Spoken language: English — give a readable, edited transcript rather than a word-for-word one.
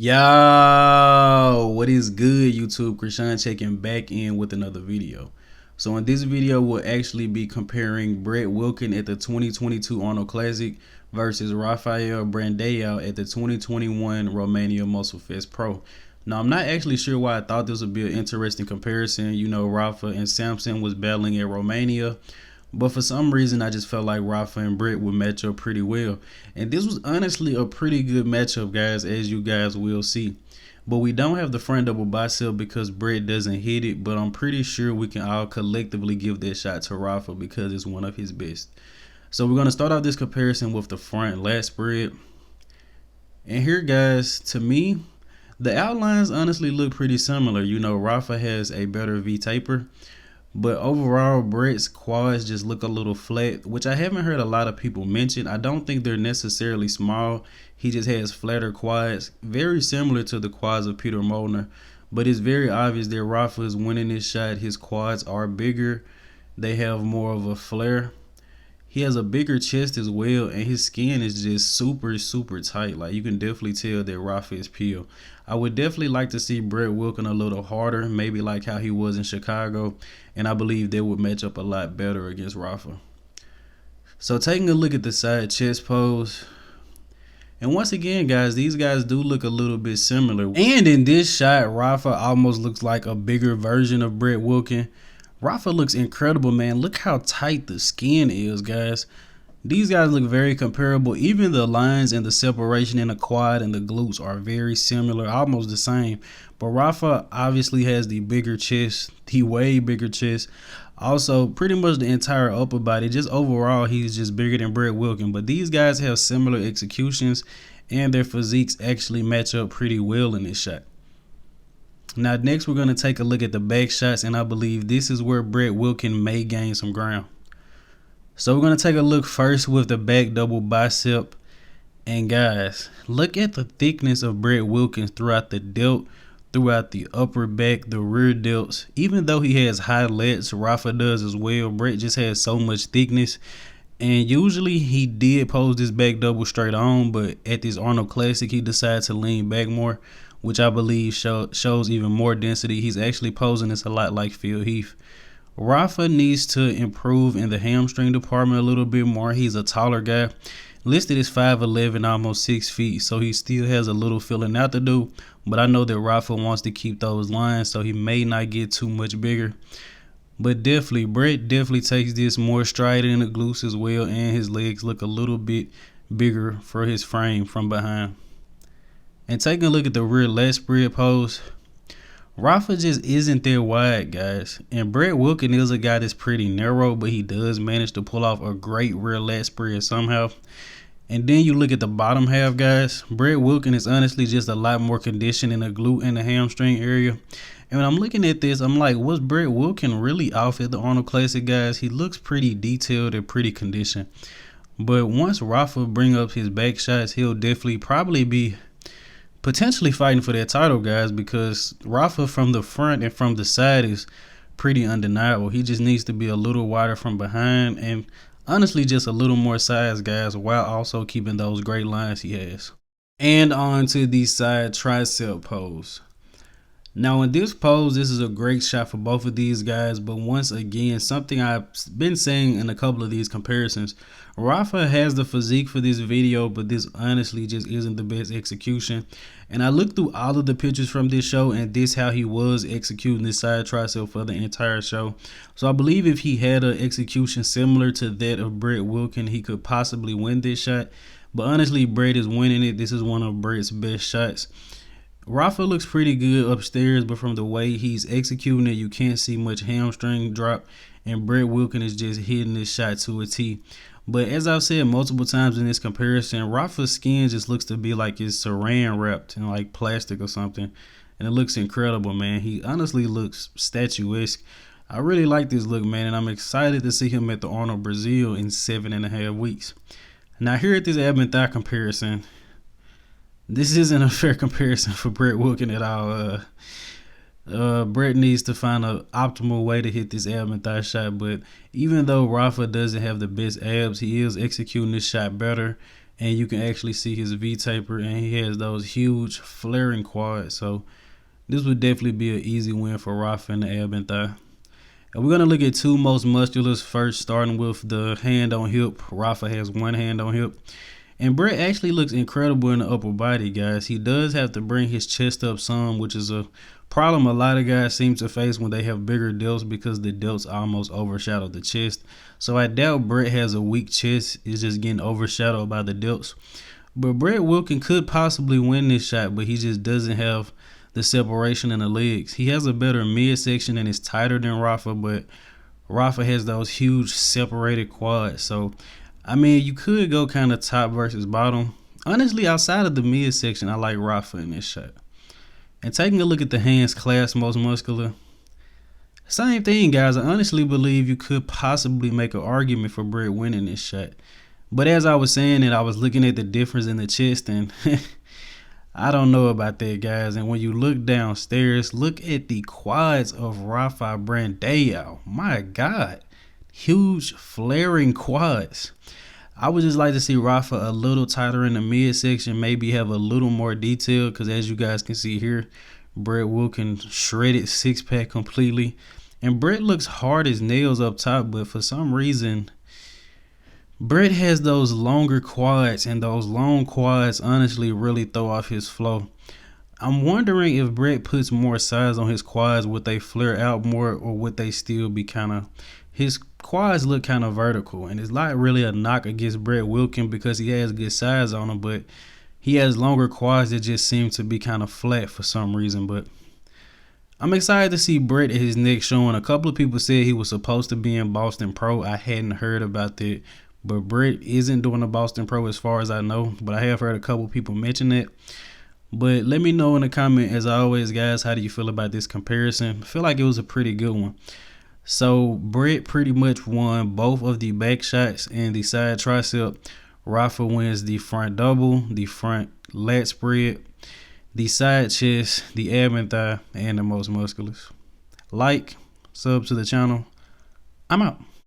Yo, what is good, YouTube? Krishan checking back in with another video. So in this video, we'll actually be comparing Brett Wilkin at the 2022 Arnold Classic versus Rafael Brandão at the 2021 Romania Pro. Now, I'm not actually sure why I thought this would be an interesting comparison. You know, Rafa and Samson was battling at Romania, but for some reason, I just felt like Rafa and Brett would match up pretty well. And this was honestly a pretty good matchup, guys, as you guys will see. But we don't have the front double bicep because Brett doesn't hit it. But I'm pretty sure we can all collectively give that shot to Rafa because it's one of his best. So we're going to start off this comparison with the front lat spread. And here, guys, to me, the outlines honestly look pretty similar. You know, Rafa has a better V taper. But overall, Brett's quads just look a little flat, which I haven't heard a lot of people mention. I don't think they're necessarily small. He just has flatter quads, very similar to the quads of Peter Molnar. But it's very obvious that Rafa is winning this shot. His quads are bigger. They have more of a flare. He has a bigger chest as well, and his skin is just super tight. Like, you can definitely tell that Rafa is peeled. I would definitely like to see Brett Wilkin a little harder, maybe like how he was in Chicago, and I believe they would match up a lot better against Rafa. So taking a look at the side chest pose, and once again, guys, these guys do look a little bit similar. And in this shot, Rafa almost looks like a bigger version of Brett Wilkin. Rafa looks incredible, man. Look how tight the skin is, guys. These guys look very comparable. Even the lines and the separation in the quad and the glutes are very similar, almost the same. But Rafa obviously has the bigger chest, the way bigger chest. Also, pretty much the entire upper body. Just overall, he's just bigger than Brett Wilkin. But these guys have similar executions, and their physiques actually match up pretty well in this shot. Now, next we're going to take a look at the back shots, and I believe this is where Brett Wilkin may gain some ground. So we're going to take a look first with the back double bicep. And guys, look at the thickness of Brett Wilkin throughout the delt, throughout the upper back, the rear delts. Even though he has high lats, Rafa does as well. Brett just has so much thickness. And usually he did pose this back double straight on, but at this Arnold Classic, he decided to lean back more, which I believe shows even more density. He's actually posing this a lot like Phil Heath. Rafa needs to improve in the hamstring department a little bit more. He's a taller guy. Listed as 5'11", almost 6 feet, so he still has a little filling out to do. But I know that Rafa wants to keep those lines, so he may not get too much bigger. But definitely, Brett definitely takes this more striding in the glutes as well, and his legs look a little bit bigger for his frame from behind. And taking a look at the rear lat spread pose, Rafa just isn't that wide, guys. And Brett Wilkin is a guy that's pretty narrow, but he does manage to pull off a great rear lat spread somehow. And then you look at the bottom half, guys. Brett Wilkin is honestly just a lot more conditioned in the glute and the hamstring area. And when I'm looking at this, I'm like, was Brett Wilkin really off at the Arnold Classic, guys? He looks pretty detailed and pretty conditioned. But once Rafa bring up his back shots, he'll definitely probably be potentially fighting for that title, guys, because Rafa from the front and from the side is pretty undeniable. He just needs to be a little wider from behind and honestly just a little more size, guys, while also keeping those great lines he has. And on to the side tricep pose. Now in this pose, this is a great shot for both of these guys, but once again, something I've been saying in a couple of these comparisons, Rafa has the physique for this video, but this honestly just isn't the best execution. And I looked through all of the pictures from this show, and this how he was executing this side tricep for the entire show. So I believe if he had an execution similar to that of Brett Wilkin, he could possibly win this shot. But honestly, Brett is winning it. This is one of Brett's best shots. Rafa looks pretty good upstairs, but from the way he's executing it, you can't see much hamstring drop, and Brett Wilkin is just hitting this shot to a T. But as I've said multiple times in this comparison, Rafa's skin just looks to be like it's saran wrapped in like plastic or something, and it looks incredible, man. He honestly looks statuesque. I really like this look, man, and I'm excited to see him at the Arnold Brazil in 7.5 weeks. Now here at this ab and thigh comparison, this isn't a fair comparison for Brett Wilkin at all. Brett needs to find an optimal way to hit this ab and thigh shot, but even though Rafa doesn't have the best abs, he is executing this shot better. and you can actually see his V taper, and he has those huge flaring quads. So this would definitely be an easy win for Rafa in the ab and thigh. And we're going to look at two most musculars first, starting with the hand on hip. Rafa has one hand on hip. And Brett actually looks incredible in the upper body, guys. He does have to bring his chest up some, which is a problem a lot of guys seem to face when they have bigger delts, because the delts almost overshadow the chest. So I doubt Brett has a weak chest. It's just getting overshadowed by the delts. But Brett Wilkin could possibly win this shot, but he just doesn't have the separation in the legs. He has a better midsection and is tighter than Rafa, but Rafa has those huge separated quads. So I mean, you could go kind of top versus bottom. Honestly, outside of the midsection, I like Rafa in this shot. And taking a look at the hands class most muscular, same thing, guys. I honestly believe you could possibly make an argument for Brett winning this shot. But as I was saying it, I was looking at the difference in the chest, and I don't know about that, guys. And when you look downstairs, look at the quads of Rafael Brandão. My God. Huge flaring quads. I would just like to see Rafa a little tighter in the midsection, maybe have a little more detail, because as you guys can see here, Brett Wilkin shredded six-pack completely. And Brett looks hard as nails up top, but for some reason, Brett has those longer quads, and those long quads honestly really throw off his flow. I'm wondering if Brett puts more size on his quads, would they flare out more, or would they still be kind of, his quads look kind of vertical, and it's not really a knock against Brett Wilkin because he has good size on him, but he has longer quads that just seem to be kind of flat for some reason. But I'm excited to see Brett at his next showing. A couple of people said he was supposed to be in Boston Pro. I hadn't heard about that, but Brett isn't doing the Boston Pro as far as I know, but I have heard a couple people mention that. But let me know in the comment, as always, guys, how do you feel about this comparison? I feel like it was a pretty good one. So Brett pretty much won both of the back shots and the side tricep. Rafa wins the front double, the front lat spread, the side chest, the ab and thigh, and the most musculars. Like, sub to the channel. I'm out.